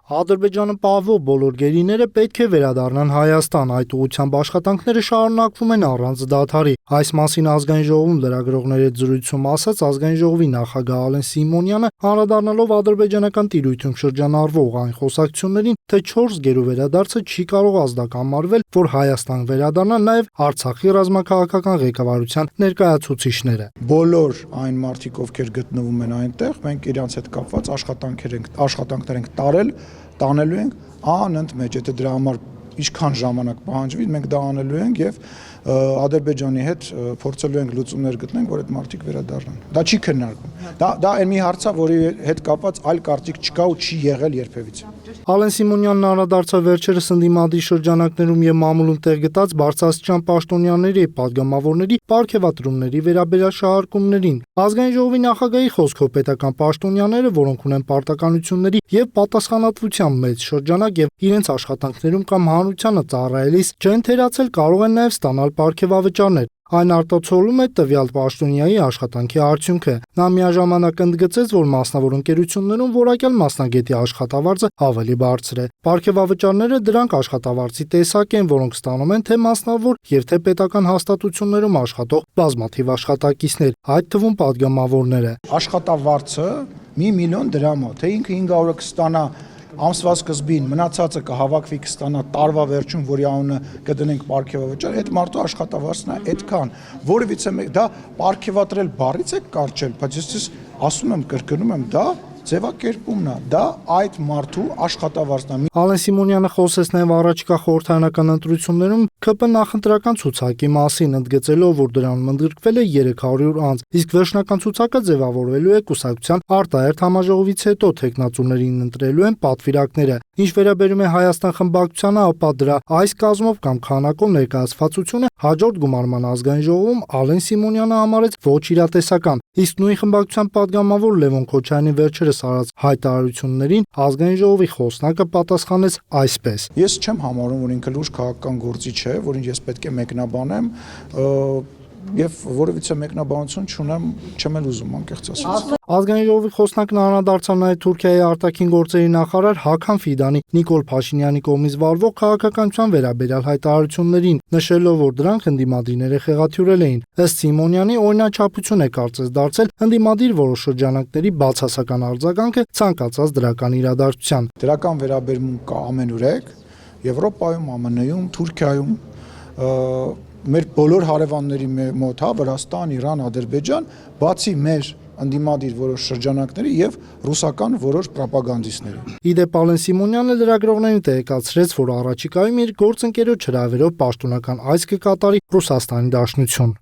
Ադրբեջանը պահվող բոլոր գերիները պետք է վերադառնան Հայաստան, այդ ուղղությամբ աշխատանքները շարունակվում են առանց դադարի։ Այս մասին Ազգային ժողովում լրագրողների հետ զրույցում ասաց Ազգային ժողովի նախագահ Ալեն Սիմոնյանը, անդրադառնալով ադրբեջանական տիրույթում շրջանառվող այն խոսակցություններին, թե 4 գերու վերադարձը չի կարող ազդակամարվել, որ Հայաստան վերադառնան նաև Արցախի ռազմաքաղաքական ղեկավարության ներկայացուցիչները։ Բոլոր այն մարդիկ, ովքեր գտնվում են այնտեղ, մենք իրancs հետ կապված աշխատանքներ ենք տարել, տանելու ենք անընդմեջ, եթե դրա համար ինչքան ժամանակ պահանջվի, մենք դա անելու ենք եւ Ադրբեջանի հետ փորձելու ենք լուծումներ գտնենք, որ այդ մարդիկ վերադառնան։ Դա չի քննարկվում։ Դա այն մի հարց է, որի հետ կապված այլ կարծիք չկա ու չի եղել երբևիցե։ Ալեն Սիմոնյանն անդրադարձավ վերջերս ընդդիմադիր շրջանակներում եւ մամուլում տեղ գտած բարձրաստիճան պաշտոնյաների եւ падգամավորների պարգևատրումների վերաբերյալ շահարկումներին։ Ազգային ժողովի նախագահի խոսքով պետական պաշտոնյաները, որոնք ունեն պարտականությունների եւ պատասխանատվության մեծ շրջանակ եւ իրենց աշխատանքներում կամ հանրությանը ծառայելիս չեն թերացել, կարող են նաեւ ստանալ պարգևավճարներ։ Այն արտացոլում է տվյալ պաշտոնյայի աշխատանքի արդյունքը։ Նա միաժամանակ ընդգծեց, որ մասնավոր ընկերություններում որակյալ մասնագետի աշխատավարձը ավելի բարձր է։ Պարգևավճարները դրանք աշխատավարձի տեսակ են, որոնք ստանում են թե մասնավոր եւ թե պետական հաստատություններում աշխատող բազմաթիվ աշխատակիցներ, այդ թվում падգամավորները։ Աշխատավարձը 1 միլիոն դրամ է, թե ինքը 500-ը կստանա ամսվա սկզբին, մնացածը կհավաքվի կստանա տարվա վերջում, որի անունը կդնենք պարգևավճար, այդ մարդու աշխատավարձն է այդքան։ Որևիցե դա պարգևատրել բառից է կարճել, բայց ես ասում եմ, կրկնում եմ, դա ձևակերպումն է, դա այդ մարդու աշխատավարձն է։ Ալեն Սիմոնյանը խոսեց նաև առաջիկա խորհրդարանական ընտրություններում ԿՊ նախընտրական ցուցակի մասին, ընդգծելով, որ դրանում ընդգրկվել է 300 անձ, իսկ վերջնական ցուցակը ձևավորվելու է կուսակցության արտահերթ համաժողովից հետո թեկնածուներին ընտրելու են պատվիրակները։ Ինչ վերաբերում է Հայաստան խմբակցությանը, ապա դրա այս կազմով կամ քանակով ներկայացվածությունը հաջորդ գումարման Ազգային ժողովում Ալեն Սիմոնյանը համարեց ոչ իրատեսական, իսկ նույն խմբակցության падգամավոր Լևոն Քոչարյանի վերջերս արած հայտարարություններին Ազգային ժողովի խոսնակը պատասխանեց այսպես. Ես չեմ համարում, որ ինքը լուրջ քաղաքական գործիչ է, որին ես պետք է մեկնաբանեմ, եւ որովիցե մեկնաբանություն չունեմ, չեմ էլ ուզում անկեղծ ասած։ Ազգային ժողովի խոսնակն անդրադարձավ նաև Թուրքիայի արտաքին գործերի նախարար Հական Ֆիդանի Նիկոլ Փաշինյանի կողմից վարվող քաղաքականության վերաբերյալ հայտարարություններին, նշելով, որ դրանք ընդդիմադիրները խեղաթյուրել էին։ Ըստ Սիմոնյանի, օրինաչափություն է կարծես դարձել ընդդիմադիր որոշ շրջանակների բացասական արձագանքը ցանկացած դրական իրադարձության։ Դրական վերաբերմունք կա ամենուրեք Եվրոպայում, ԱՄՆ-ում, Թուրքիայում, մեր բոլոր հարևանների մոտ, Վրաստան, Իրան, Ադրբեջան, բացի մեր ընդդիմադիր որոշ շրջանակների եւ ռուսական որոշ պրոպագանդիստների։ Իդեպ Ալեն Սիմոնյանը լրագրողներին տեղեկացրեց, որ առաջիկայում իր գործընկերոջ հրավերով պաշտոնական այց կկատարի Ռուսաստանի Դաշնություն։